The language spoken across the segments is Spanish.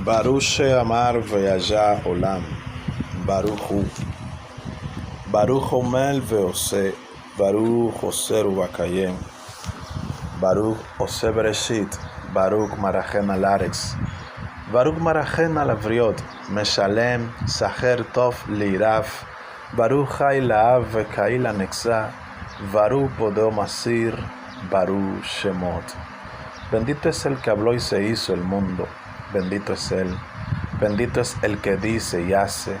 Baruch she'amar ve'haya olam, Baruch hu. Baruch omel ve'oseh, Baruch oser u'vakayem, Baruch oseh bereshit, Baruch marachen al haaretz, Baruch marachen al havriot, meshalem sacher tov li'iraf, Baruch chai la'av ve'kai la'netzah, Baruch bodeo masir, Baruch shemot. Bendito es el que habló y se hizo el mundo. Bendito es Él. Bendito es el que dice y hace.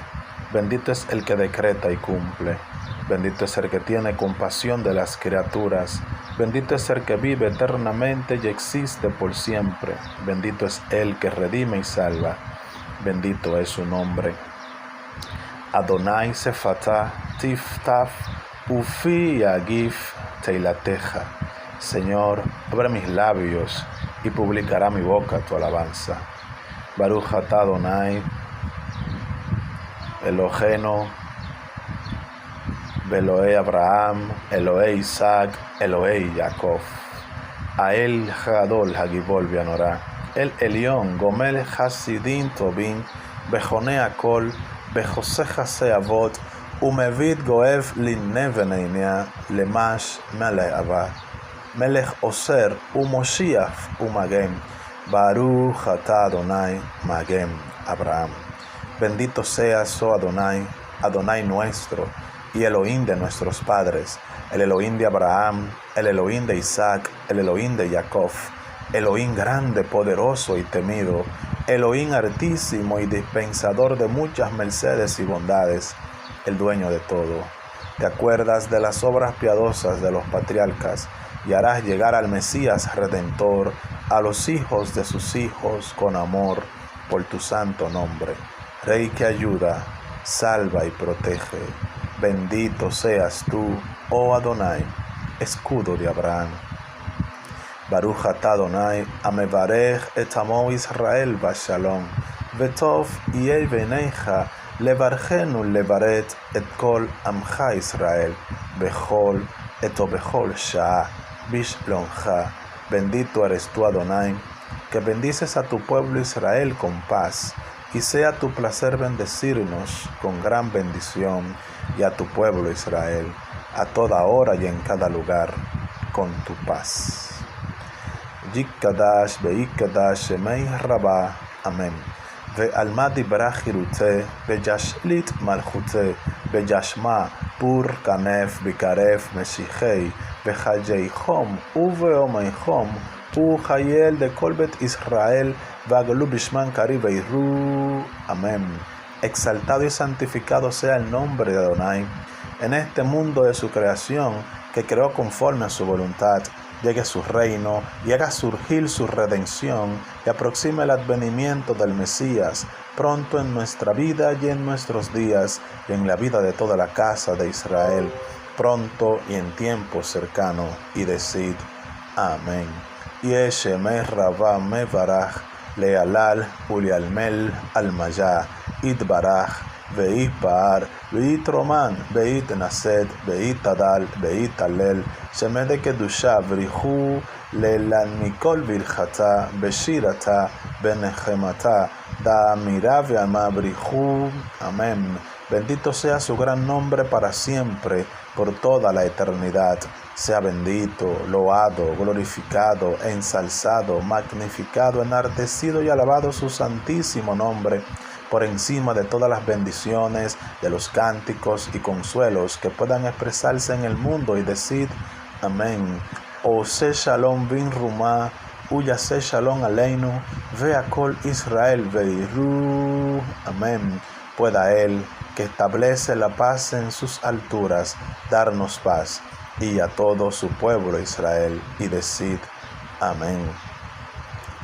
Bendito es el que decreta y cumple. Bendito es el que tiene compasión de las criaturas. Bendito es el que vive eternamente y existe por siempre. Bendito es el que redime y salva. Bendito es su nombre. Adonai Sefatah Tiftaf Ufi Yagif Teilateja. Señor, abre mis labios y publicará mi boca tu alabanza. Baruch atah Adonai Eloheinu Elohei Abraham, Elohei Isaac, Elohei Jacob. Ael Gadol Hagibol Bianorá. El Elión Gomel Hasidim Tobin, Bejone Akol, Bejose Hase Avot, Umevit Goev Linne Veneinia, Lemash Melech Abad. Melech Oser, Umoshiach, Umagem, Baruch atah Adonai, Magem, Abraham. Bendito seas, oh Adonai, Adonai nuestro, y Elohim de nuestros padres, el Elohim de Abraham, el Elohim de Isaac, el Elohim de Jacob, Elohim grande, poderoso y temido, Elohim altísimo y dispensador de muchas mercedes y bondades, el dueño de todo. Te acuerdas de las obras piadosas de los patriarcas, y harás llegar al Mesías Redentor a los hijos de sus hijos con amor por tu santo nombre. Rey que ayuda, salva y protege. Bendito seas tú, oh Adonai, escudo de Abraham. Baruch atah Adonai, amevarech et amo Israel bashalom, vetov yeh beinecha levarchenu levaret et kol amcha Israel, bechol et bechol sha'ah, bishloncha. Bendito eres tú, Adonai, que bendices a tu pueblo Israel con paz, y sea tu placer bendecirnos con gran bendición, y a tu pueblo Israel, a toda hora y en cada lugar, con tu paz. Yikadash ve'ikadash shemei rabah, amén. Ve'alma dibra chiruteh, ve'yashlit malchuteh, ve'yashma pur kanef bikaref meshichei, ve'chayei chom uve'omei chom, Uchayel de Colbet Israel, Vaglu Bishman Kari Beiru. Amén. Exaltado y santificado sea el nombre de Adonai en este mundo de su creación, que creó conforme a su voluntad. Llegue a su reino y haga surgir su redención, y aproxime el advenimiento del Mesías pronto en nuestra vida y en nuestros días, y en la vida de toda la casa de Israel, pronto y en tiempo cercano. Y decid amén. Yeshemeh Rabah Mevarach Lealal Ulialmel Almayah Itbarach Veipar Veitroman Veitnaset Veitadal Veitalel Shemede Kedusha Vrihu Lelan Mikol Virjata Beshirata Benehemata Da Mirav Ama Vrihu. Amén. Bendito sea su gran nombre para siempre, por toda la eternidad. Sea bendito, loado, glorificado, ensalzado, magnificado, enardecido y alabado su santísimo nombre, por encima de todas las bendiciones, de los cánticos y consuelos que puedan expresarse en el mundo, y decid amén. Ose shalom bin rumah, uyase shalom aleinu, vea kol Israel veiru. Amén. Pueda Él, que establece la paz en sus alturas, darnos paz, y a todo su pueblo Israel, y decid amén.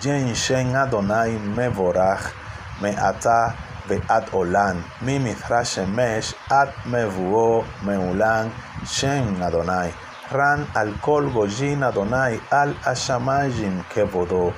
Yen Shen Adonai Mevorach Me'atah ve'ad olam, Mimithra Shemesh ad Mevuo Meulan Shen Adonai, Ran al Kol Gojin Adonai al Ashamayim Kevodo,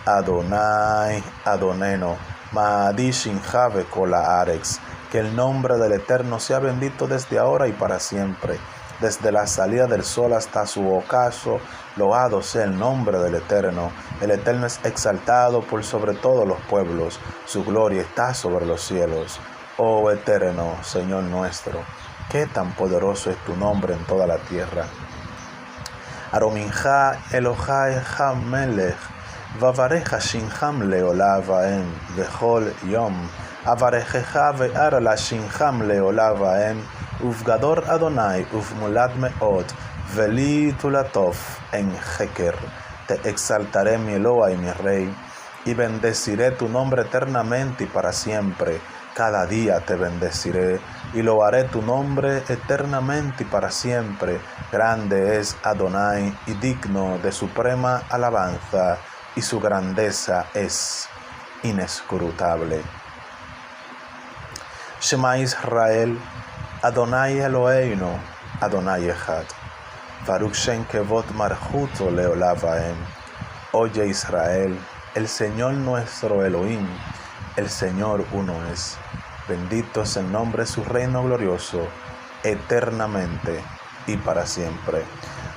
Adonai Adoneno Ma'adishin Have Kol Haaretz. Que el nombre del Eterno sea bendito desde ahora y para siempre. desde la salida del sol hasta su ocaso. Loado sea el nombre del Eterno. El Eterno es exaltado por sobre todos los pueblos. Su gloria está sobre los cielos. Oh Eterno, Señor nuestro, qué tan poderoso es tu nombre en toda la tierra. Arominja Elohai Hamelech, Vavareja Shinham Leolavaem, Vechol Yom, Avarejeja Ve'ar la Shinham Leolavaem, Uvgador Adonai, Uvmulad Meot, Veli Tulatov, en Heker. Te exaltaré mi Eloa y mi Rey, y bendeciré tu nombre eternamente y para siempre. Cada día te bendeciré y loaré tu nombre eternamente y para siempre. Grande es Adonai y digno de suprema alabanza, y su grandeza es inescrutable. Shema Israel, Adonai Eloheinu, Adonai Echad. Baruch Shem Kevod Marchuto Leolavaem. Oye Israel, el Señor nuestro Elohim, el Señor uno es. Bendito es el nombre de su reino glorioso, eternamente y para siempre.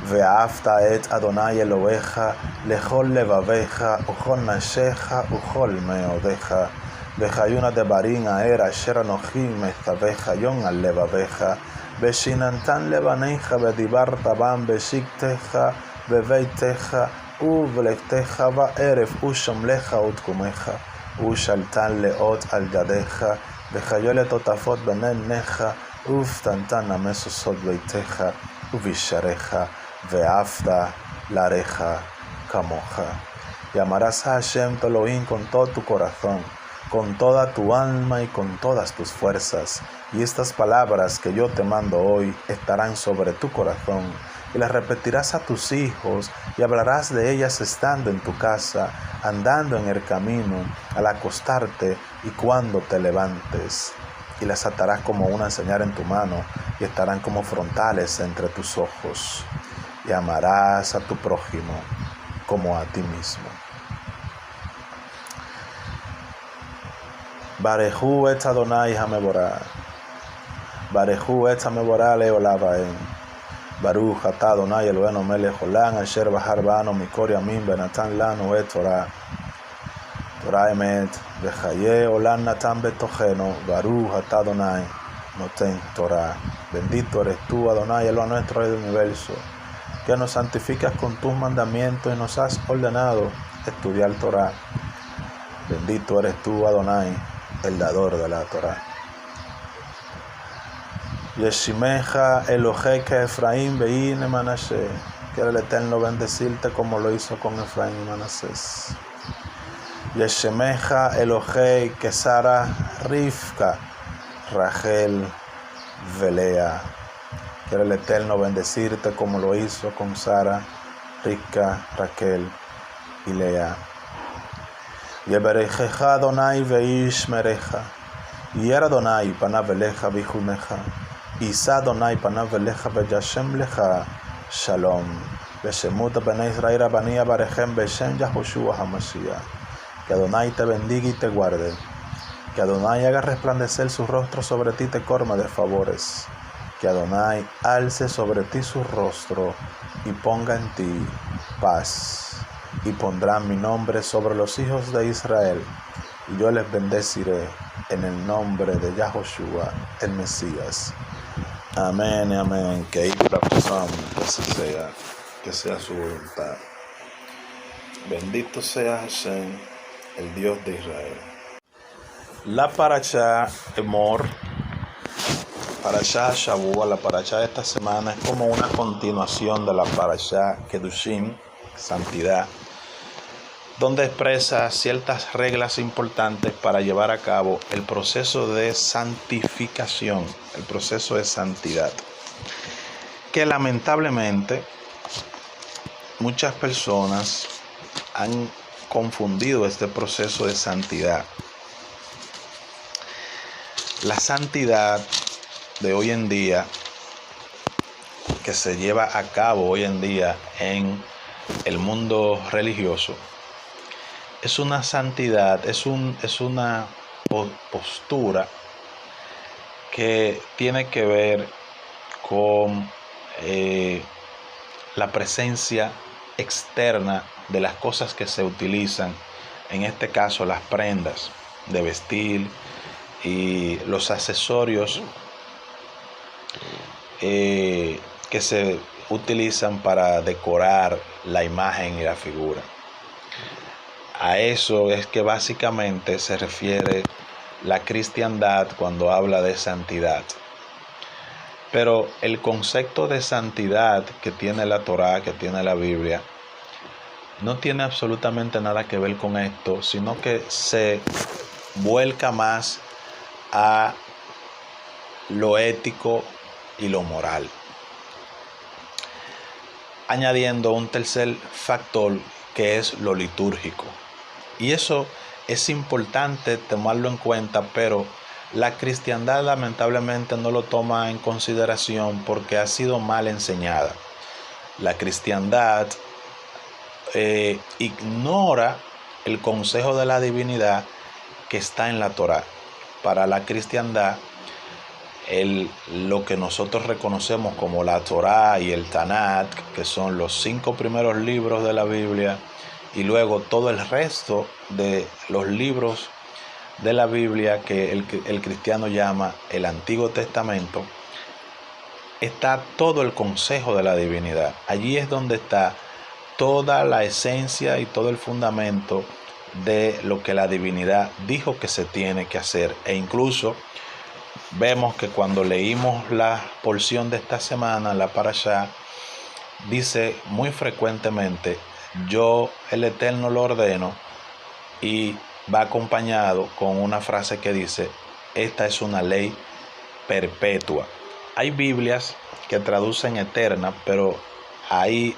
Ve'afta et Adonai Elohecha, lechol levavecha, uchol nashecha, uchol meodecha. Vechayuna de barin aer asher anochim mestavecha yon al levavecha. Veshinantan levanecha vedibarta bam beshiktecha, beveitecha, uvlectecha vaeref ushomlecha utkumecha. Ushaltan leot al yadecha, Vechayole totafot benennecha, uftantan amesosot beitecha, uvisharecha, veafta lareja camoja. Llamarás a Hashem tu Elohim con todo tu corazón, con toda tu alma y con todas tus fuerzas. Y estas palabras que yo te mando hoy estarán sobre tu corazón, y las repetirás a tus hijos, y hablarás de ellas estando en tu casa, andando en el camino, al acostarte y cuando te levantes. Y las atarás como una señal en tu mano, y estarán como frontales entre tus ojos. Y amarás a tu prójimo como a ti mismo. Barejú et Adonai Hameborah. Barejú et Hameborah Leolavaem. Baruch atah Adonai Eloheinu melech olam, asher bahar banu mikor yamim venatan lanu et Torah. Torah emet, vechaye olam natan betochenu. Baruch atah Adonai noten Torah. Bendito eres tú, Adonai, Eloa nuestro, Rey del universo, que nos santificas con tus mandamientos y nos has ordenado estudiar Torah. Bendito eres tú, Adonai, el dador de la Torah. Yeshimeja Eloheka Efraín Beine Manashe. Quiere el Eterno bendecirte como lo hizo con Efraín y Manasés. Yeshimeja Elohei Kesara Rivka Rachel Velea. Quiere el Eterno bendecirte como lo hizo con Sara, Rivka, Raquel y Lea. Yeberejeja Adonai veishmereja. Yer Adonai panav eleja vijuneja. Isa Adonai panav eleja veyashem leja shalom. Beshemut bnei Israel abani abarechem beshem Yahoshua HaMashiach. Que Adonai te bendiga y te guarde. Que Adonai haga resplandecer su rostro sobre ti y te colme de favores. Que Adonai alce sobre ti su rostro y ponga en ti paz. Y pondrán mi nombre sobre los hijos de Israel, y yo les bendeciré en el nombre de Yahoshua, el Mesías. Amén y amén. Que que sea su voluntad. Bendito sea Hashem, el Dios de Israel. La parashá Emor, parashá Shavua, la parashá de esta semana, es como una continuación de la parashá Kedushim, santidad, donde expresa ciertas reglas importantes para llevar a cabo el proceso de santificación, el proceso de santidad, que lamentablemente muchas personas han confundido este proceso de santidad. La santidad de hoy en día, que se lleva a cabo hoy en día en el mundo religioso, es una santidad, es una postura que tiene que ver con la presencia externa de las cosas que se utilizan, en este caso las prendas de vestir y los accesorios que se utilizan para decorar la imagen y la figura. A eso es que básicamente se refiere la cristiandad cuando habla de santidad. Pero el concepto de santidad que tiene la Torá, que tiene la Biblia, no tiene absolutamente nada que ver con esto, sino que se vuelca más a lo ético y lo moral, añadiendo un tercer factor que es lo litúrgico. Y eso es importante tomarlo en cuenta, pero la cristiandad lamentablemente no lo toma en consideración porque ha sido mal enseñada. La cristiandad ignora el consejo de la divinidad que está en la Torá. Para la cristiandad, lo que nosotros reconocemos como la Torá y el Tanakh, que son los 5 primeros libros de la Biblia, y luego todo el resto de los libros de la Biblia que el cristiano llama el Antiguo Testamento, está todo el consejo de la divinidad. Allí es donde está toda la esencia y todo el fundamento de lo que la divinidad dijo que se tiene que hacer. E incluso vemos que cuando leímos la porción de esta semana, la Parashá, dice muy frecuentemente: yo el Eterno lo ordeno, y va acompañado con una frase que dice: esta es una ley perpetua. Hay Biblias que traducen eterna, pero ahí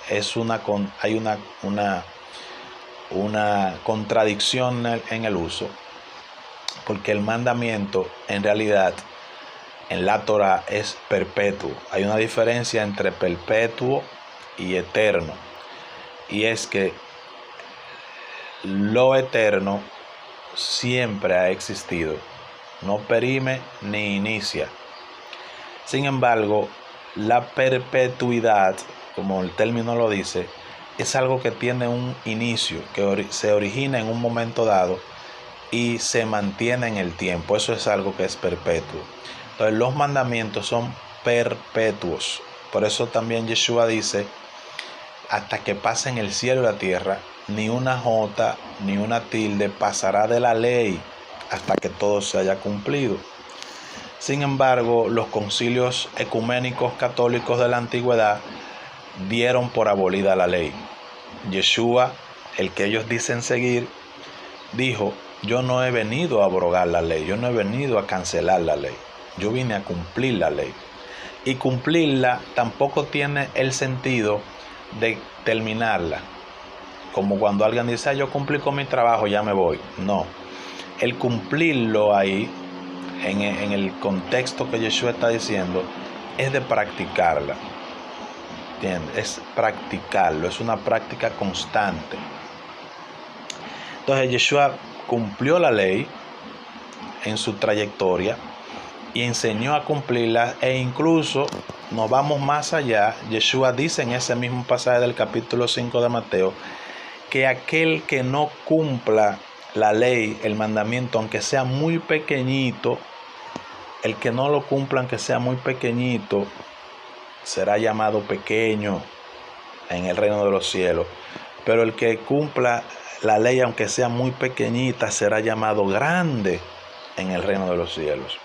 hay una contradicción en el uso, porque el mandamiento en realidad en la Torá es perpetuo. Hay una diferencia entre perpetuo y eterno, y es que lo eterno siempre ha existido, no perime ni inicia. Sin embargo, la perpetuidad, como el término lo dice, es algo que tiene un inicio, que se origina en un momento dado y se mantiene en el tiempo. Eso es algo que es perpetuo. Entonces, los mandamientos son perpetuos. Por eso también Yeshua dice: hasta que pasen el cielo y la tierra, ni una jota ni una tilde pasará de la ley hasta que todo se haya cumplido. Sin embargo, los concilios ecuménicos católicos de la antigüedad dieron por abolida la ley. Yeshua, el que ellos dicen seguir, dijo: yo no he venido a abrogar la ley, yo no he venido a cancelar la ley, yo vine a cumplir la ley. Y cumplirla tampoco tiene el sentido de terminarla, como cuando alguien dice: yo cumplí con mi trabajo, ya me voy. No, el cumplirlo ahí, en el contexto que Yeshua está diciendo, es de practicarla. ¿Entiendes? Es practicarlo, es una práctica constante. Entonces Yeshua cumplió la ley en su trayectoria y enseñó a cumplirla, e incluso nos vamos más allá. Yeshua dice en ese mismo pasaje del capítulo 5 de Mateo que aquel que no cumpla la ley, el mandamiento, aunque sea muy pequeñito, el que no lo cumpla aunque sea muy pequeñito, será llamado pequeño en el reino de los cielos. Pero el que cumpla la ley aunque sea muy pequeñita será llamado grande en el reino de los cielos.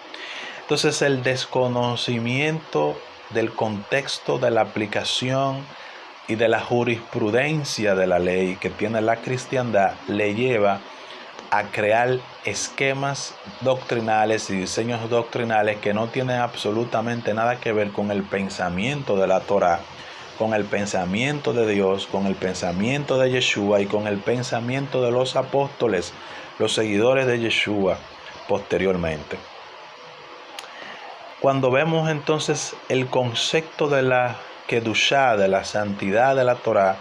Entonces, el desconocimiento del contexto de la aplicación y de la jurisprudencia de la ley que tiene la cristiandad le lleva a crear esquemas doctrinales y diseños doctrinales que no tienen absolutamente nada que ver con el pensamiento de la Torá, con el pensamiento de Dios, con el pensamiento de Yeshua y con el pensamiento de los apóstoles, los seguidores de Yeshua posteriormente. Cuando vemos entonces el concepto de la Kedushá, de la santidad de la Torá,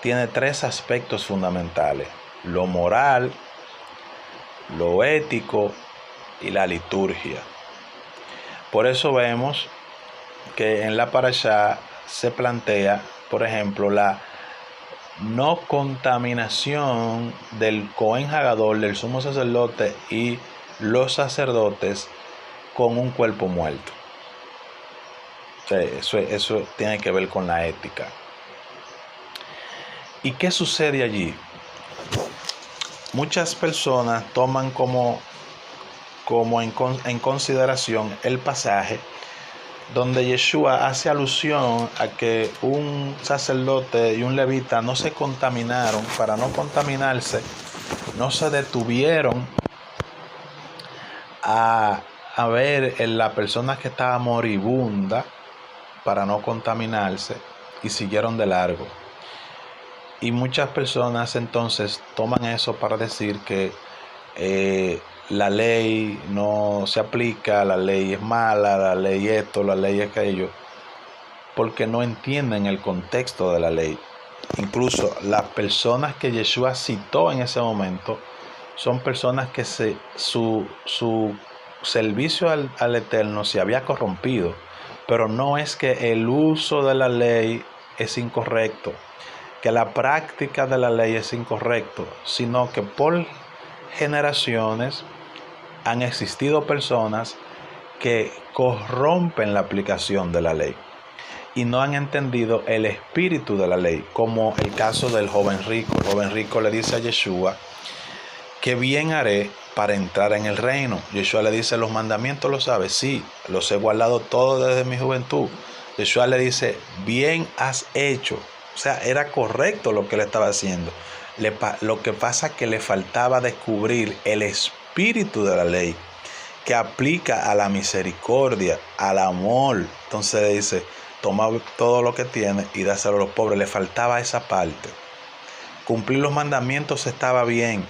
tiene 3 aspectos fundamentales: lo moral, lo ético y la liturgia. Por eso vemos que en la parashá se plantea, por ejemplo, la no contaminación del Cohen Hagadol, del sumo sacerdote y los sacerdotes con un cuerpo muerto. O sea, eso tiene que ver con la ética. ¿Y qué sucede allí? Muchas personas toman como en consideración el pasaje donde Yeshua hace alusión a que un sacerdote y un levita no se contaminaron. Para no contaminarse, no se detuvieron a ver en la persona que estaba moribunda para no contaminarse y siguieron de largo. Y muchas personas entonces toman eso para decir que la ley no se aplica, la ley es mala, la ley esto, la ley aquello, porque no entienden el contexto de la ley. Incluso las personas que Yeshua citó en ese momento son personas que su servicio al Eterno se había corrompido, pero no es que el uso de la ley es incorrecto, que la práctica de la ley es incorrecto, sino que por generaciones han existido personas que corrompen la aplicación de la ley y no han entendido el espíritu de la ley, como el caso del joven rico. El joven rico le dice a Yeshua: ¿qué bien haré para entrar en el reino? Yeshua le dice: ¿los mandamientos los sabes? Sí, los he guardado todos desde mi juventud. Yeshua le dice: bien has hecho. O sea, era correcto lo que él estaba haciendo. Lo que pasa es que le faltaba descubrir el espíritu de la ley, que aplica a la misericordia, al amor. Entonces le dice: toma todo lo que tiene y dáselo a los pobres. Le faltaba esa parte. Cumplir los mandamientos estaba bien,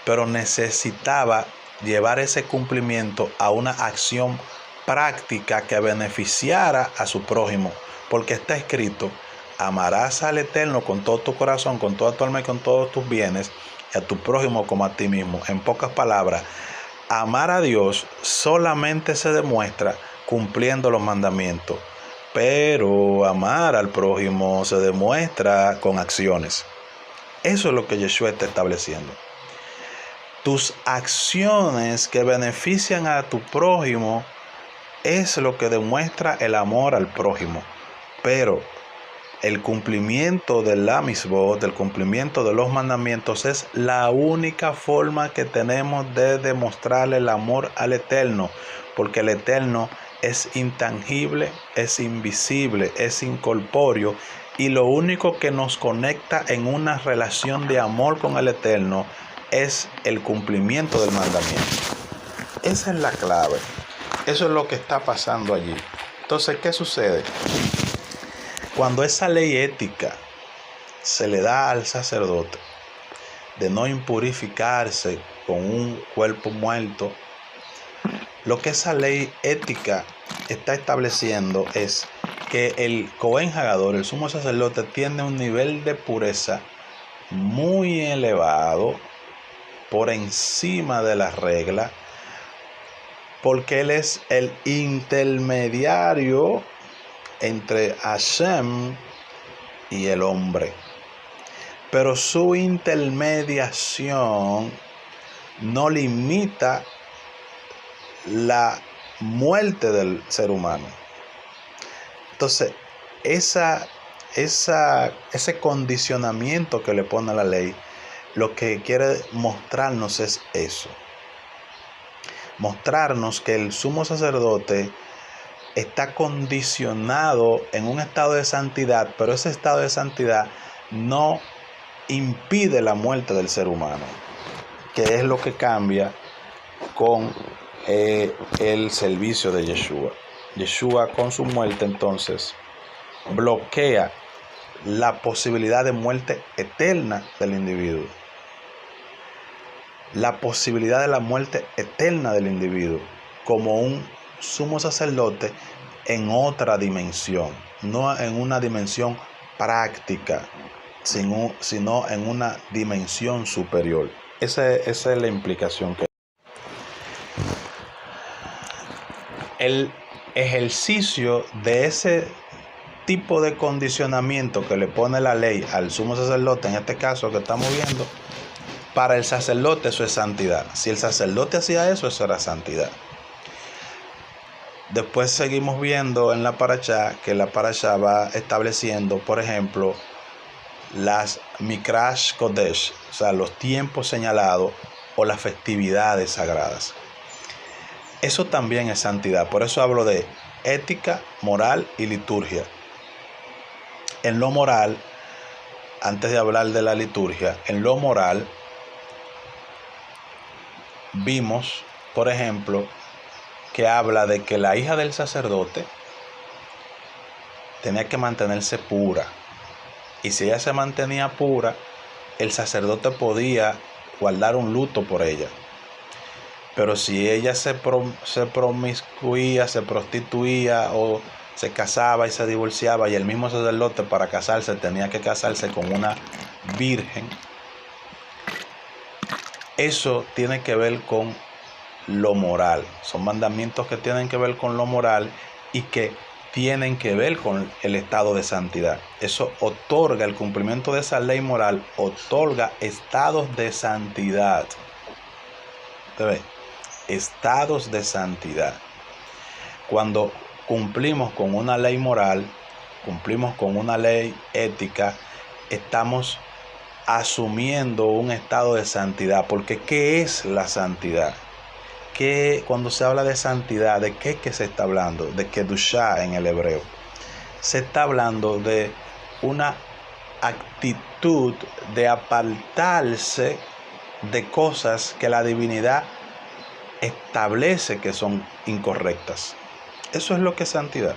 pero necesitaba llevar ese cumplimiento a una acción práctica que beneficiara a su prójimo, porque está escrito: amarás al Eterno con todo tu corazón, con toda tu alma y con todos tus bienes, y a tu prójimo como a ti mismo. En pocas palabras, amar a Dios solamente se demuestra cumpliendo los mandamientos, pero amar al prójimo se demuestra con acciones. Eso es lo que Yeshua está estableciendo. Tus acciones que benefician a tu prójimo es lo que demuestra el amor al prójimo. Pero el cumplimiento de la misbot, el cumplimiento de los mandamientos, es la única forma que tenemos de demostrarle el amor al Eterno, porque el Eterno es intangible, es invisible, es incorpóreo, y lo único que nos conecta en una relación de amor con el Eterno es el cumplimiento del mandamiento. Esa es la clave. Eso es lo que está pasando allí. Entonces, ¿qué sucede? Cuando esa ley ética se le da al sacerdote de no impurificarse con un cuerpo muerto, lo que esa ley ética está estableciendo es que el Cohen Hagadol, el sumo sacerdote, tiene un nivel de pureza muy elevado, por encima de la regla, porque él es el intermediario entre Hashem y el hombre. Pero su intermediación no limita la muerte del ser humano. Entonces, ese condicionamiento que le pone la ley, lo que quiere mostrarnos es eso. Mostrarnos que el sumo sacerdote está condicionado en un estado de santidad, pero ese estado de santidad no impide la muerte del ser humano, que es lo que cambia con el servicio de Yeshua. Yeshua, con su muerte, entonces bloquea la posibilidad de muerte eterna del individuo. La posibilidad de la muerte eterna del individuo como un sumo sacerdote en otra dimensión, no en una dimensión práctica, sino en una dimensión superior. Esa es la implicación que el ejercicio de ese tipo de condicionamiento que le pone la ley al sumo sacerdote, en este caso que estamos viendo, para el sacerdote eso es santidad. Si el sacerdote hacía eso, eso era santidad. Después seguimos viendo en la parashá que la parashá va estableciendo, por ejemplo, las Mikrash Kodesh, o sea, los tiempos señalados o las festividades sagradas. Eso también es santidad. Por eso hablo de ética, moral y liturgia. En lo moral, antes de hablar de la liturgia, en lo moral vimos, por ejemplo, que habla de que la hija del sacerdote tenía que mantenerse pura. Y si ella se mantenía pura, el sacerdote podía guardar un luto por ella. Pero si ella se promiscuía, se prostituía o se casaba y se divorciaba, y el mismo sacerdote para casarse tenía que casarse con una virgen, eso tiene que ver con lo moral. Son mandamientos que tienen que ver con lo moral y que tienen que ver con el estado de santidad. Eso otorga, el cumplimiento de esa ley moral otorga estados de santidad. ¿Ves? Estados de santidad. Cuando cumplimos con una ley moral, cumplimos con una ley ética, estamos asumiendo un estado de santidad. Porque ¿qué es la santidad? Cuando se habla de santidad, ¿de qué es que se está hablando? De Kedushá en el hebreo. Se está hablando de una actitud de apartarse de cosas que la divinidad establece que son incorrectas. Eso es lo que es santidad.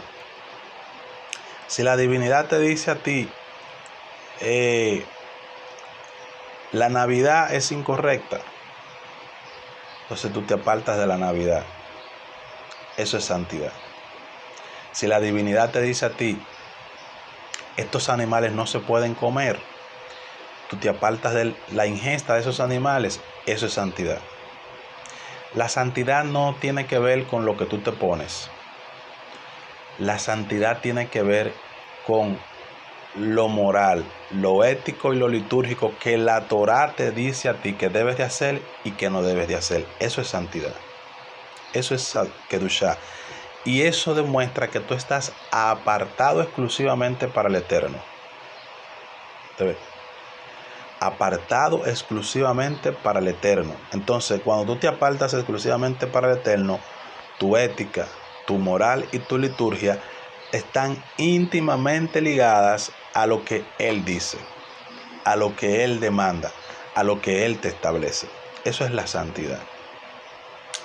Si la divinidad te dice a ti, la Navidad es incorrecta, entonces tú te apartas de la Navidad. Eso es santidad. Si la divinidad te dice a ti, estos animales no se pueden comer, tú te apartas de la ingesta de esos animales. Eso es santidad. La santidad no tiene que ver con lo que tú te pones. La santidad tiene que ver con lo moral, lo ético y lo litúrgico que la Torá te dice a ti que debes de hacer y que no debes de hacer. Eso es santidad. Eso es Kedushá. Y eso demuestra que tú estás apartado exclusivamente para el Eterno. ¿Te ves? Apartado exclusivamente para el Eterno. Entonces, cuando tú te apartas exclusivamente para el Eterno, tu ética, tu moral y tu liturgia están íntimamente ligadas a lo que Él dice, a lo que Él demanda, a lo que Él te establece. Eso es la santidad.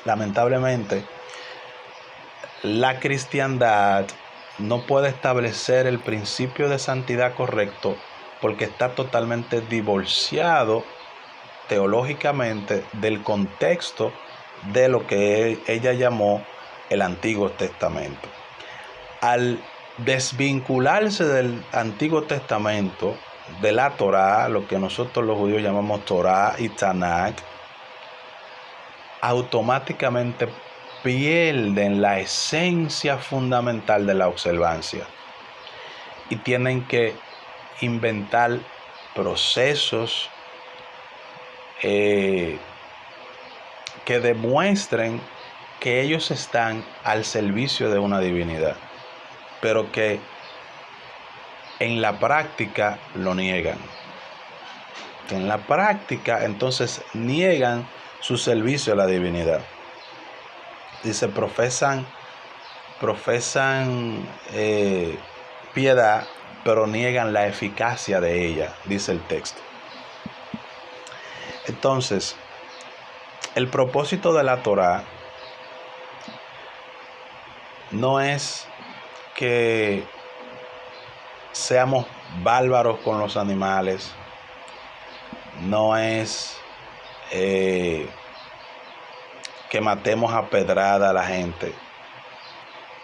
Lamentablemente, la cristiandad no puede establecer el principio de santidad correcto porque está totalmente divorciado teológicamente del contexto de lo que ella llamó el Antiguo Testamento. Al desvincularse del Antiguo Testamento, de la Torá, lo que nosotros los judíos llamamos Torá y Tanakh, automáticamente pierden la esencia fundamental de la observancia y tienen que inventar procesos que demuestren que ellos están al servicio de una divinidad, pero que en la práctica lo niegan. En la práctica entonces niegan su servicio a la divinidad. Dice, profesan piedad, pero niegan la eficacia de ella, dice el texto. Entonces, el propósito de la Torá no es que seamos bárbaros con los animales, no es que matemos a pedrada a la gente,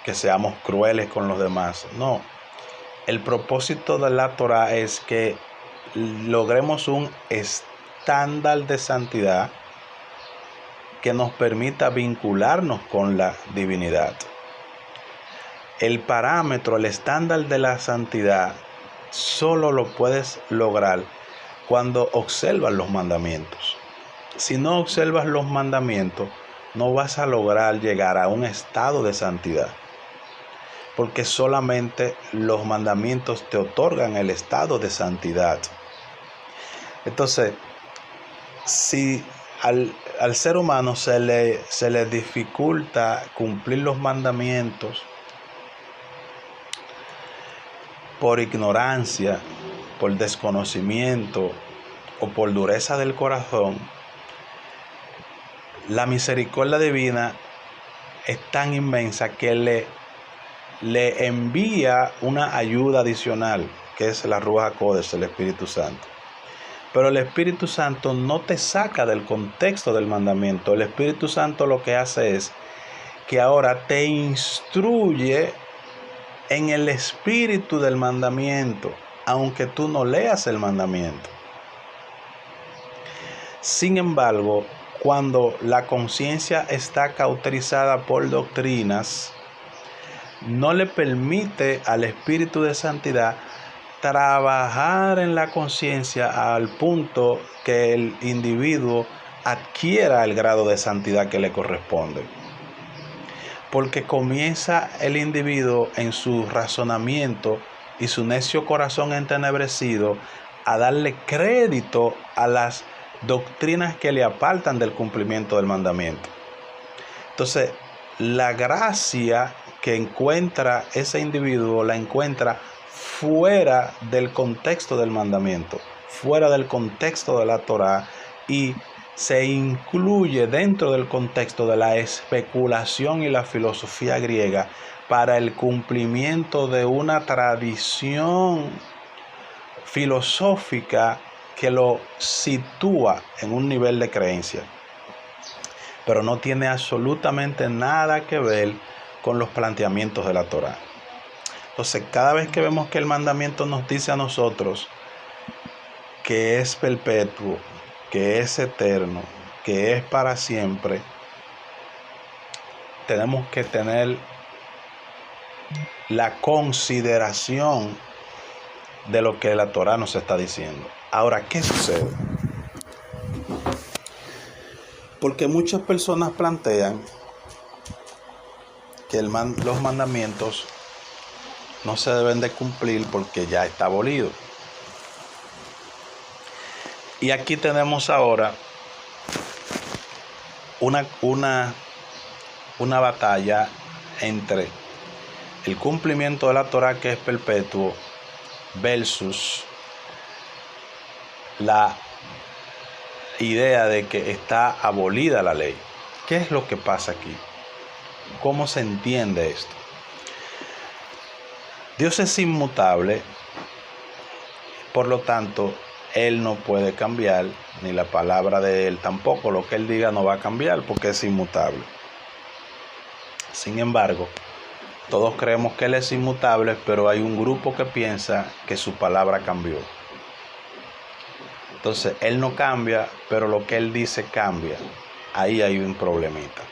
que seamos crueles con los demás. No, el propósito de la Torá es que logremos un estándar de santidad que nos permita vincularnos con la divinidad. El parámetro, el estándar de la santidad, solo lo puedes lograr cuando observas los mandamientos. Si no observas los mandamientos, no vas a lograr llegar a un estado de santidad, porque solamente los mandamientos te otorgan el estado de santidad. Entonces, si al ser humano se le dificulta cumplir los mandamientos por ignorancia, por desconocimiento o por dureza del corazón, la misericordia divina es tan inmensa que le envía una ayuda adicional, que es la Ruach HaKodesh, el Espíritu Santo. Pero el Espíritu Santo no te saca del contexto del mandamiento. El Espíritu Santo lo que hace es que ahora te instruye en el espíritu del mandamiento, aunque tú no leas el mandamiento. Sin embargo, cuando la conciencia está cauterizada por doctrinas, no le permite al Espíritu de Santidad trabajar en la conciencia al punto que el individuo adquiera el grado de santidad que le corresponde. Porque comienza el individuo en su razonamiento y su necio corazón entenebrecido a darle crédito a las doctrinas que le apartan del cumplimiento del mandamiento. Entonces, la gracia que encuentra ese individuo la encuentra fuera del contexto del mandamiento, fuera del contexto de la Torá, y se incluye dentro del contexto de la especulación y la filosofía griega para el cumplimiento de una tradición filosófica que lo sitúa en un nivel de creencia, pero no tiene absolutamente nada que ver con los planteamientos de la Torá. Entonces, cada vez que vemos que el mandamiento nos dice a nosotros que es perpetuo, que es eterno, que es para siempre, tenemos que tener la consideración de lo que la Torá nos está diciendo. Ahora, ¿qué sucede? Porque muchas personas plantean que los mandamientos no se deben de cumplir porque ya está abolido. Y aquí tenemos ahora una batalla entre el cumplimiento de la Torá, que es perpetuo, versus la idea de que está abolida la ley. ¿Qué es lo que pasa aquí? ¿Cómo se entiende esto? Dios es inmutable, por lo tanto, Él no puede cambiar, ni la palabra de Él tampoco. Lo que Él diga no va a cambiar porque es inmutable. Sin embargo, todos creemos que Él es inmutable, pero hay un grupo que piensa que su palabra cambió. Entonces, Él no cambia, pero lo que Él dice cambia. Ahí hay un problemita.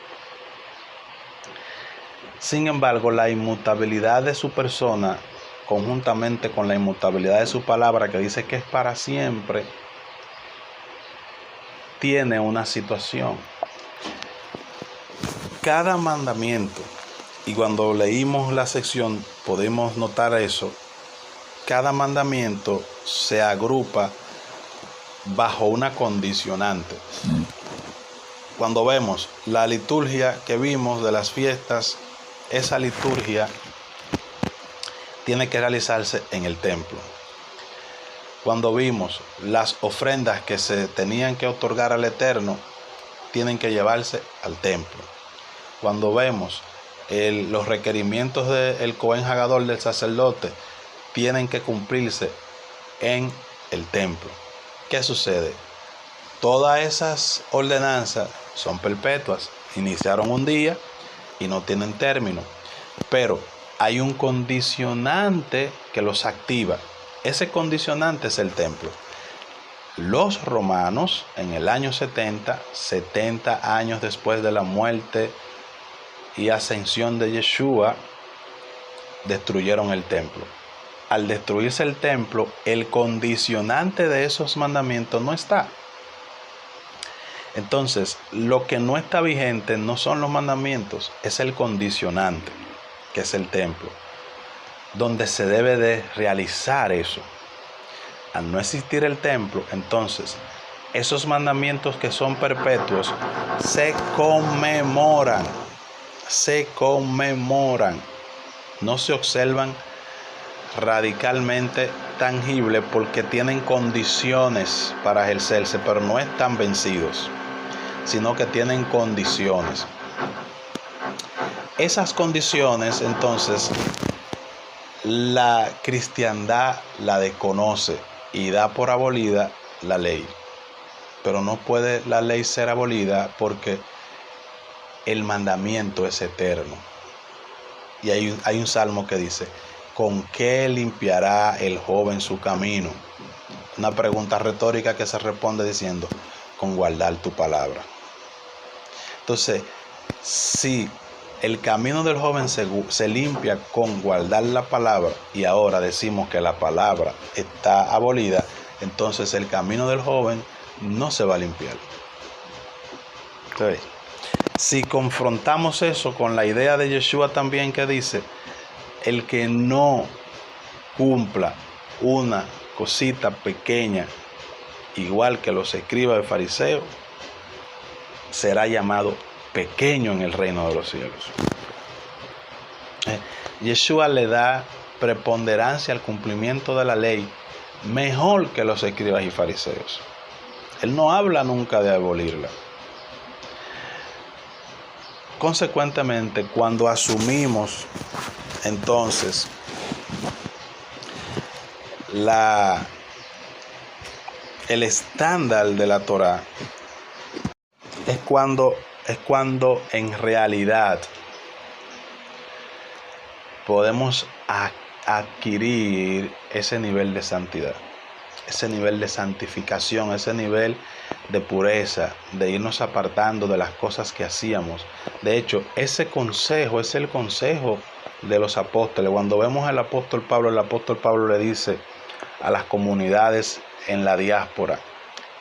Sin embargo, la inmutabilidad de su persona, conjuntamente con la inmutabilidad de su palabra, que dice que es para siempre, tiene una situación. Cada mandamiento, y cuando leímos la sección podemos notar eso, cada mandamiento se agrupa bajo una condicionante. Cuando vemos la liturgia que vimos de las fiestas, esa liturgia tiene que realizarse en el templo. Cuando vimos las ofrendas que se tenían que otorgar al Eterno, tienen que llevarse al templo. Cuando vemos los requerimientos del Cohen Hagadol, del sacerdote, tienen que cumplirse en el templo. ¿Qué sucede? Todas esas ordenanzas son perpetuas, iniciaron un día y no tienen término, pero hay un condicionante que los activa. Ese condicionante es el templo. Los romanos, en el año 70 años después de la muerte y ascensión de Yeshua, destruyeron el templo. Al destruirse el templo, el condicionante de esos mandamientos no está. Entonces, lo que no está vigente no son los mandamientos, es el condicionante, que es el templo, donde se debe de realizar eso. Al no existir el templo, entonces, esos mandamientos que son perpetuos se conmemoran, no se observan radicalmente tangible porque tienen condiciones para ejercerse, pero no están vencidos, sino que tienen condiciones. Esas condiciones, entonces, la cristiandad la desconoce y da por abolida la ley. Pero no puede la ley ser abolida porque el mandamiento es eterno. Y hay un salmo que dice: ¿con qué limpiará el joven su camino? Una pregunta retórica que se responde diciendo: con guardar tu palabra. Entonces, si el camino del joven se limpia con guardar la palabra, y ahora decimos que la palabra está abolida, entonces el camino del joven no se va a limpiar. Entonces, si confrontamos eso con la idea de Yeshua también, que dice: el que no cumpla una cosita pequeña, igual que los escribas y fariseos, será llamado pequeño en el reino de los cielos. Yeshua le da preponderancia al cumplimiento de la ley mejor que los escribas y fariseos. Él no habla nunca de abolirla. Consecuentemente, cuando asumimos entonces el estándar de la Torá, es cuando en realidad podemos adquirir ese nivel de santidad, ese nivel de santificación, ese nivel de pureza, de irnos apartando de las cosas que hacíamos. De hecho, ese consejo es el consejo de los apóstoles. Cuando vemos al apóstol Pablo, el apóstol Pablo le dice a las comunidades en la diáspora,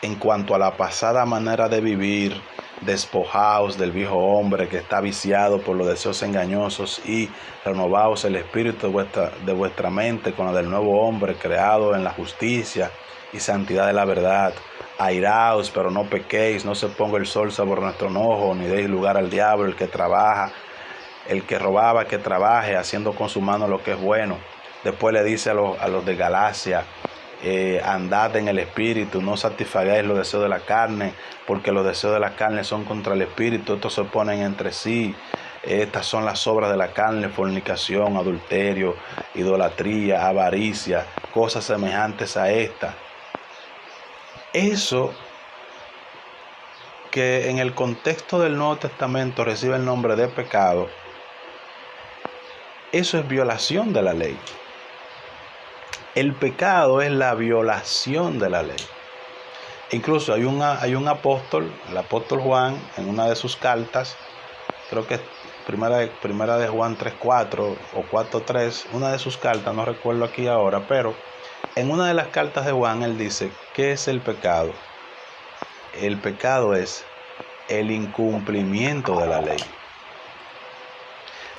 en cuanto a la pasada manera de vivir: despojaos del viejo hombre que está viciado por los deseos engañosos y renovaos el espíritu de vuestra mente con el del nuevo hombre creado en la justicia y santidad de la verdad. Airaos, pero no pequéis, no se ponga el sol sobre nuestro enojo, ni deis lugar al diablo. El que trabaja, el que robaba, que trabaje, haciendo con su mano lo que es bueno. Después le dice a los de Galacia: andad en el espíritu, no satisfagáis los deseos de la carne, porque los deseos de la carne son contra el espíritu, estos se oponen entre sí. Estas son las obras de la carne: fornicación, adulterio, idolatría, avaricia, cosas semejantes a esta. Eso, que en el contexto del Nuevo Testamento recibe el nombre de pecado, eso es violación de la ley. El pecado es la violación de la ley. Incluso hay un apóstol, el apóstol Juan, en una de sus cartas, creo que es primera de Juan 3:4 o 4:3, una de sus cartas, no recuerdo aquí ahora, pero en una de las cartas de Juan él dice: ¿qué es el pecado? El pecado es el incumplimiento de la ley.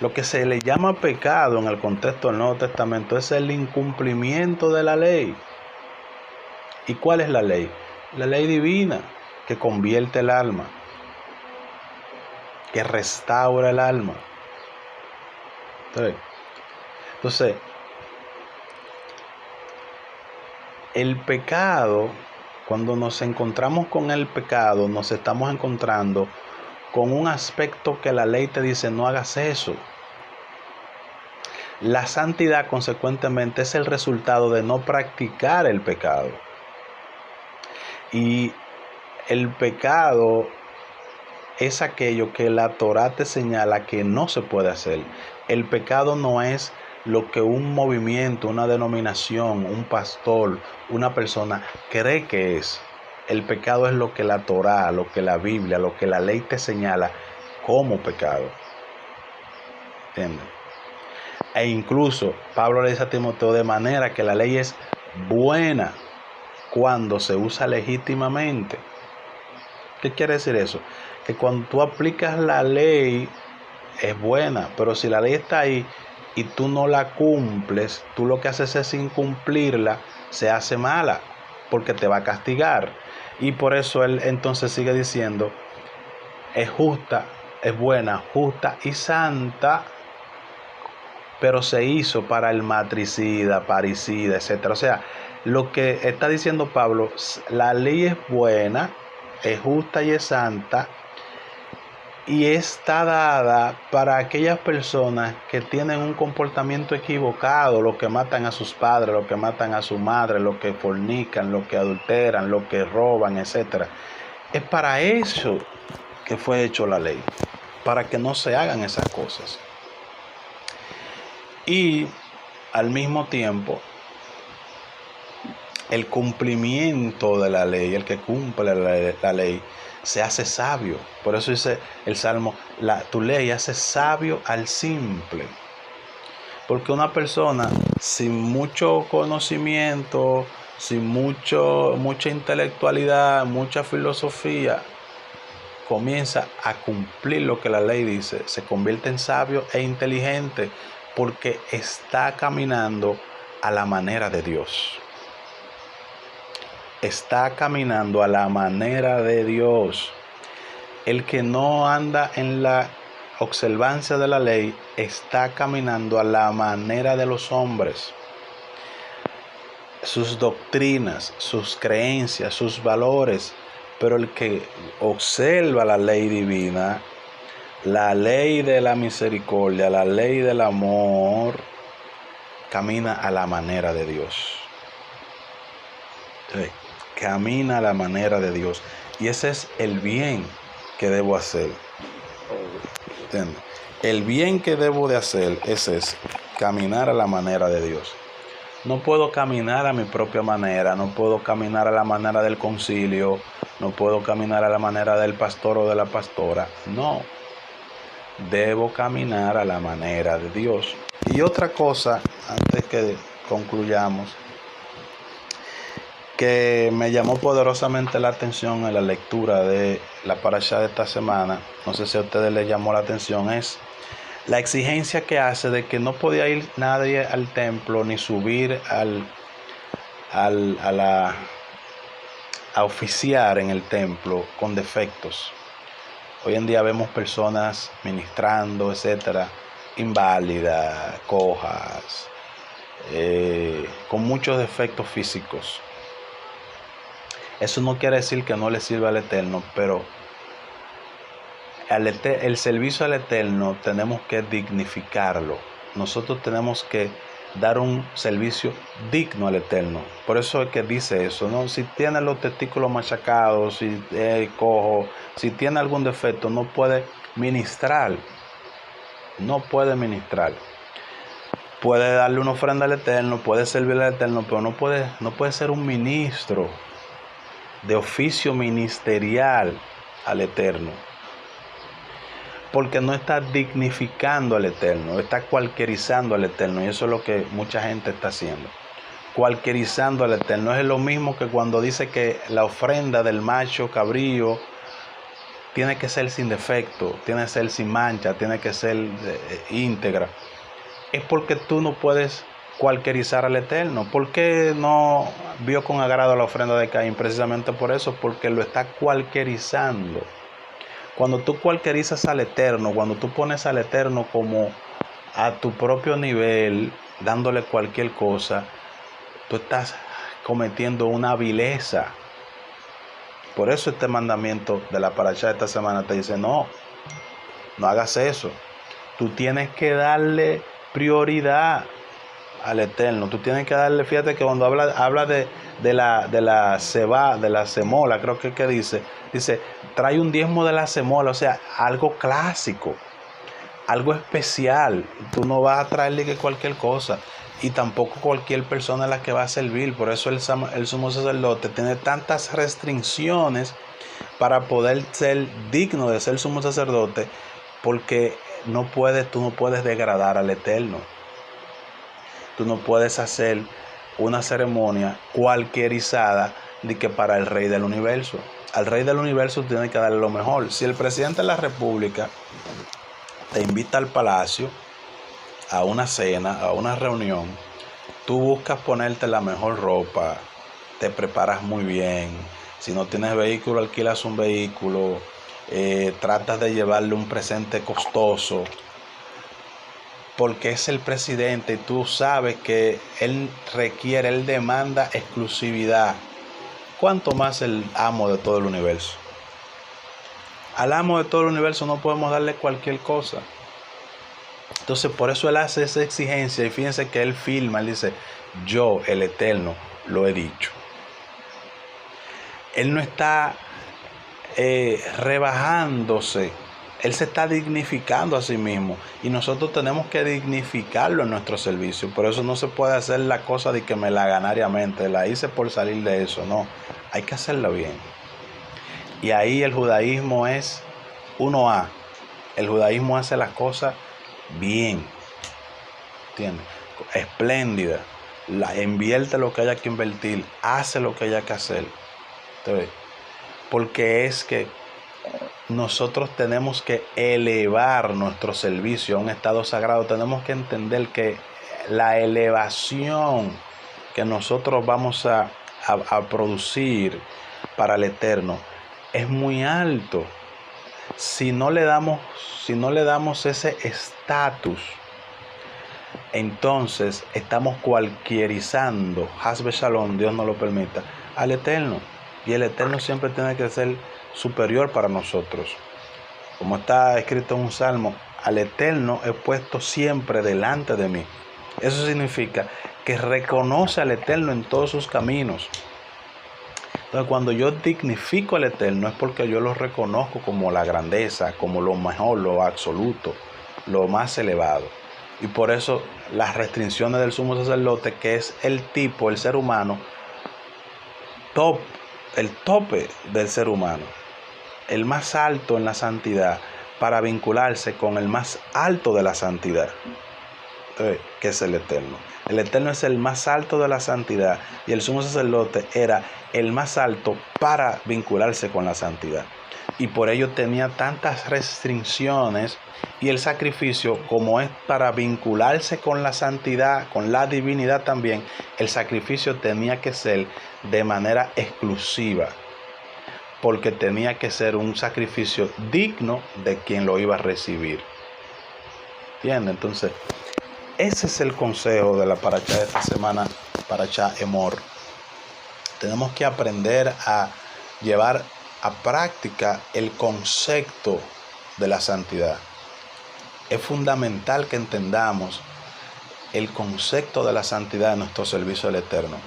Lo que se le llama pecado en el contexto del Nuevo Testamento es el incumplimiento de la ley. ¿Y cuál es la ley? La ley divina, que convierte el alma, que restaura el alma. Entonces, el pecado, cuando nos encontramos con el pecado, nos estamos encontrando con un aspecto que la ley te dice: no hagas eso. La santidad, consecuentemente, es el resultado de no practicar el pecado. Y el pecado es aquello que la Torá te señala que no se puede hacer. El pecado no es lo que un movimiento, una denominación, un pastor, una persona cree que es. El pecado es lo que la Torá, lo que la Biblia, lo que la ley te señala como pecado. ¿Entiendes? E incluso Pablo le dice a Timoteo, de manera que la ley es buena cuando se usa legítimamente. ¿Qué quiere decir eso? Que cuando tú aplicas la ley es buena, pero si la ley está ahí y tú no la cumples, tú lo que haces es incumplirla, se hace mala, porque te va a castigar. Y por eso él entonces sigue diciendo, es justa, es buena, justa y santa, pero se hizo para el matricida, parricida, etcétera. O sea, lo que está diciendo Pablo, la ley es buena, es justa y es santa, y está dada para aquellas personas que tienen un comportamiento equivocado, los que matan a sus padres, los que matan a su madre, los que fornican, los que adulteran, los que roban, etcétera. Es para eso que fue hecho la ley, para que no se hagan esas cosas. Y al mismo tiempo, el cumplimiento de la ley, el que cumple la ley, se hace sabio. Por eso dice el Salmo, tu ley hace sabio al simple. Porque una persona sin mucho conocimiento, sin mucha intelectualidad, mucha filosofía, comienza a cumplir lo que la ley dice, se convierte en sabio e inteligente porque está caminando a la manera de Dios. Está caminando a la manera de Dios. El que no anda en la observancia de la ley está caminando a la manera de los hombres. Sus doctrinas, sus creencias, sus valores. Pero el que observa la ley divina, la ley de la misericordia, la ley del amor, camina a la manera de Dios. Sí, camina a la manera de Dios. Y ese es el bien que debo hacer. ¿Entiendes? El bien que debo de hacer es caminar a la manera de Dios. No puedo caminar a mi propia manera, no puedo caminar a la manera del concilio, no puedo caminar a la manera del pastor o de la pastora. No, debo caminar a la manera de Dios. Y otra cosa, antes que concluyamos, que me llamó poderosamente la atención en la lectura de la parashá de esta semana, no sé si a ustedes les llamó la atención, es la exigencia que hace de que no podía ir nadie al templo ni subir a oficiar en el templo con defectos. Hoy en día vemos personas ministrando, etcétera, inválidas, cojas, con muchos defectos físicos. Eso no quiere decir que no le sirva al Eterno, pero el servicio al Eterno tenemos que dignificarlo. Nosotros tenemos que dar un servicio digno al Eterno. Por eso es que dice eso, ¿no? Si tiene los testículos machacados, si es cojo, si tiene algún defecto, no puede ministrar. No puede ministrar. Puede darle una ofrenda al Eterno, puede servirle al Eterno, pero no puede ser un ministro de oficio ministerial al Eterno, porque no está dignificando al Eterno, está cualquierizando al Eterno, y eso es lo que mucha gente está haciendo, cualquierizando al Eterno. Es lo mismo que cuando dice que la ofrenda del macho cabrío tiene que ser sin defecto, tiene que ser sin mancha, tiene que ser íntegra. Es porque tú no puedes cualquierizar al Eterno. ¿Por qué no vio con agrado la ofrenda de Caín? Precisamente por eso, porque lo está cualquierizando. Cuando tú cualquierizas al Eterno, cuando tú pones al Eterno como a tu propio nivel, dándole cualquier cosa, tú estás cometiendo una vileza. Por eso este mandamiento de la parashá de esta semana te dice, no hagas eso. Tú tienes que darle prioridad al Eterno. Tú tienes que darle, fíjate que cuando habla de la ceba, de la semola, creo que dice, trae un diezmo de la semola, o sea, algo clásico, algo especial. Tú no vas a traerle que cualquier cosa, y tampoco cualquier persona a la que va a servir. Por eso el sumo sacerdote tiene tantas restricciones para poder ser digno de ser sumo sacerdote, porque tú no puedes degradar al Eterno. Tú no puedes hacer una ceremonia cualquierizada de que para el rey del universo. Al rey del universo tiene que darle lo mejor. Si el presidente de la república te invita al palacio a una cena, a una reunión, tú buscas ponerte la mejor ropa, te preparas muy bien. Si no tienes vehículo, alquilas un vehículo, tratas de llevarle un presente costoso, porque es el presidente y tú sabes que él demanda exclusividad. ¿Cuánto más el amo de todo el universo? Al amo de todo el universo no podemos darle cualquier cosa. Entonces por eso él hace esa exigencia, y fíjense que él firma, él dice: yo, el Eterno, lo he dicho. Él no está rebajándose, él se está dignificando a sí mismo, y nosotros tenemos que dignificarlo en nuestro servicio. Por eso no se puede hacer la cosa de que me la ganariamente, la hice por salir de eso. No, hay que hacerla bien. Y ahí el judaísmo es 1A. El judaísmo hace las cosas bien, ¿entiendes? Espléndida. Invierte lo que haya que invertir, hace lo que haya que hacer. Entonces, porque es que nosotros tenemos que elevar nuestro servicio a un estado sagrado. Tenemos que entender que la elevación que nosotros vamos a producir para el Eterno es muy alto. Si no le damos ese estatus, entonces estamos cualquierizando, Hasbe Shalom, Dios no lo permita, al Eterno. Y el Eterno siempre tiene que ser superior para nosotros. Como está escrito en un salmo: al Eterno he puesto siempre delante de mí. Eso significa que reconoce al Eterno en todos sus caminos. Entonces, cuando yo dignifico al Eterno, es porque yo lo reconozco como la grandeza, como lo mejor, lo absoluto, lo más elevado. Y por eso las restricciones del sumo sacerdote, que es el ser humano, el tope del ser humano, el más alto en la santidad, para vincularse con el más alto de la santidad, que es el Eterno. El Eterno es el más alto de la santidad, y el sumo sacerdote era el más alto para vincularse con la santidad. Y por ello tenía tantas restricciones, y el sacrificio, como es para vincularse con la santidad, con la divinidad también, el sacrificio tenía que ser de manera exclusiva, porque tenía que ser un sacrificio digno de quien lo iba a recibir. ¿Entiendes? Entonces, ese es el consejo de la parashá de esta semana, parashá Emor. Tenemos que aprender a llevar a práctica el concepto de la santidad. Es fundamental que entendamos el concepto de la santidad en nuestro servicio al Eterno.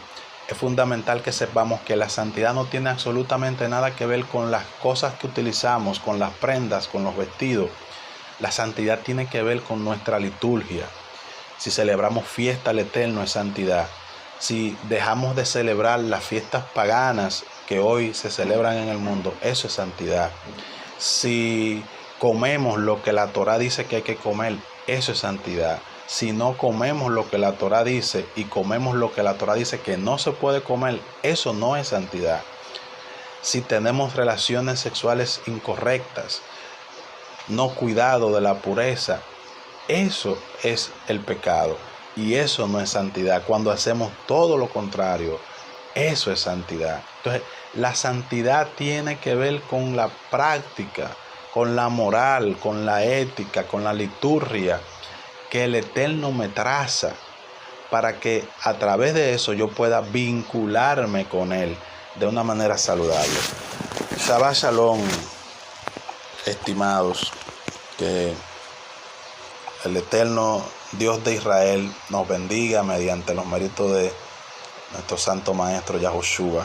Es fundamental que sepamos que la santidad no tiene absolutamente nada que ver con las cosas que utilizamos, con las prendas, con los vestidos. La santidad tiene que ver con nuestra liturgia. Si celebramos fiesta al Eterno, es santidad. Si dejamos de celebrar las fiestas paganas que hoy se celebran en el mundo, eso es santidad. Si comemos lo que la Torá dice que hay que comer, eso es santidad. Si no comemos lo que la Torá dice y comemos lo que la Torá dice que no se puede comer, eso no es santidad. Si tenemos relaciones sexuales incorrectas, no cuidado de la pureza, eso es el pecado, y eso no es santidad. Cuando hacemos todo lo contrario, eso es santidad. Entonces, la santidad tiene que ver con la práctica, con la moral, con la ética, con la liturgia que el Eterno me traza, para que a través de eso yo pueda vincularme con Él de una manera saludable. Shabbat Shalom, estimados. Que el Eterno Dios de Israel nos bendiga mediante los méritos de nuestro Santo Maestro Yahushua.